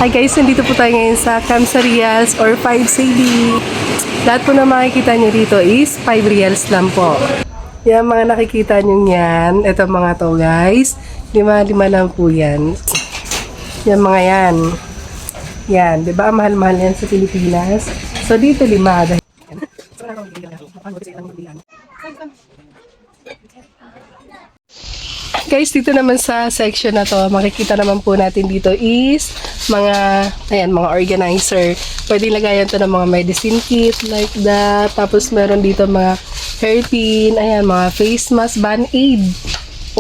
Hi guys, nandito po tayo ngayon sa Kamsa Rials or 5 CD. Lahat po na makikita nyo dito is 5 reals lang po. Yan mga nakikita nyo yan. Ito mga to guys. 5 lang po yan. Yan mga yan. Yan, di ba? Mahal-mahal yan sa Pilipinas. So dito 5. Guys, dito naman sa section na to, makikita naman po natin dito is mga organizer. Pwede lagayan to ng mga medicine kit like that. Tapos meron dito mga hairpin, ayan, mga face mask, Band-Aid.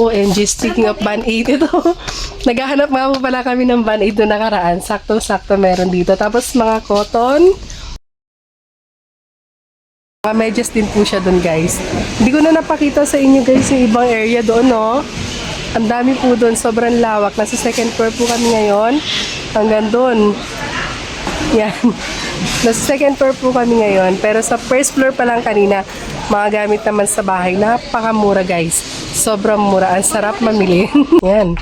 OMG, speaking of Band-Aid, ito. Naghahanap nga po pala kami ng Band-Aid doon nakaraan. Sakto-sakto meron dito. Tapos mga cotton. Mga medyas din po siya doon guys. Hindi ko na napakita sa inyo guys yung ibang area doon, no? Ang dami po doon, sobrang lawak. Nasa second floor po kami ngayon. Hanggang doon. Yan. Nasa second floor po kami ngayon. Pero sa first floor pa lang kanina, mga gamit naman sa bahay. Napakamura guys. Sobrang mura. Ang sarap mamili. Yan.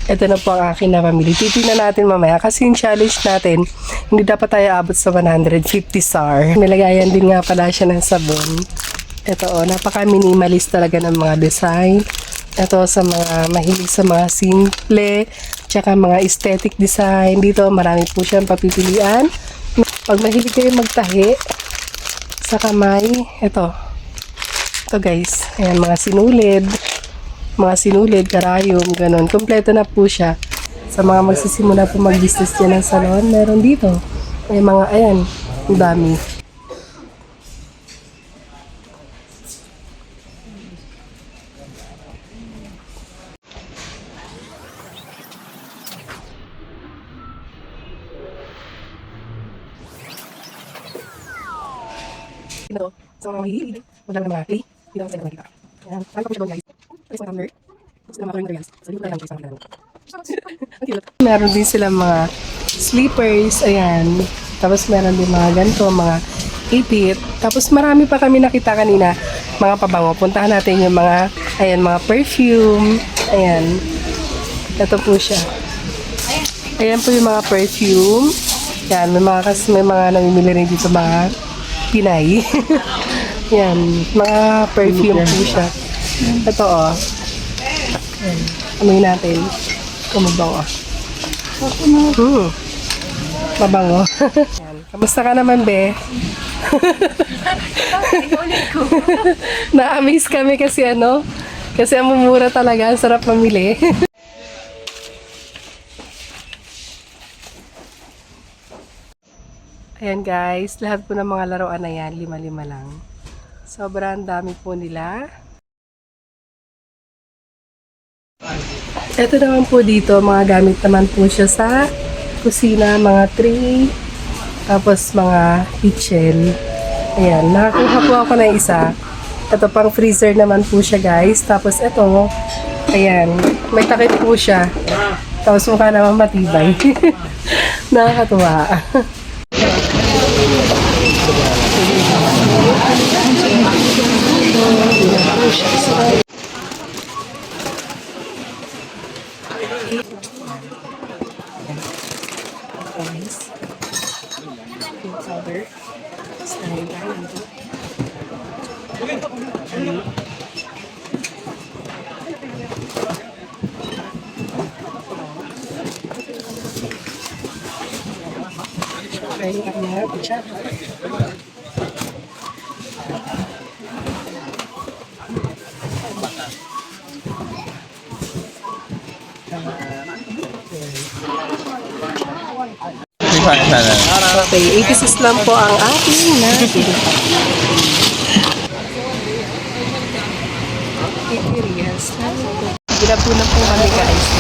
Ito na po ang akin na pamili. Titignan natin mamaya. Kasi yung challenge natin, hindi dapat tayo abot sa 150 SAR. Nilagayan din nga pala siya ng sabon. Ito napaka-minimalist talaga ng mga design. Ito sa mga mahilig sa mga simple, tsaka mga aesthetic design. Dito marami po siyang papipilian. Pag mahilig kayo magtahi sa kamay, ito guys, ayan, mga sinulid, karayom, ganun. Kompleto na po siya. Sa mga magsisimula po mag-business niya ng salon, meron dito. May mga, ayan, ang dami. Ito, sa mga mahilig, wala na mga clay, hindi naman sila makikita. Ayan, marami pa po siya doon guys. Ito is mga tumbler, tapos na mga turing reals. So, dito lang guys, ang makikita. Meron din sila mga sleepers, ayan. Tapos meron din mga ganito, mga ipit. Tapos marami pa kami nakita kanina, mga pabango. Puntahan natin yung mga, ayan, mga perfume. Ayan. Ito po siya. Ayan po yung mga perfume. Ayan, may mga namimili rin dito mga Pinay. Yan, mga perfume po siya. Ito Ayan, amoy natin. Kumabango. Mabango. Yan. Kamusta ka naman, be? Na-amaze kami kasi kasi ang mumura talaga, ang sarap mamili. Ayan guys, lahat po ng mga laruan na yan, 5 lang. Sobrang dami po nila. Ito naman po dito, mga gamit naman po siya sa kusina, mga tray, tapos mga kitchen. Ayan, nakakuha po ako ng isa. Ito pang freezer naman po siya guys. Tapos ito, ayan, may takip po siya. Tapos mukha naman matibay. Nakakatuwa. Okay, 86 lang po ang ating natin. 80 reals. Gila po na po kami guys.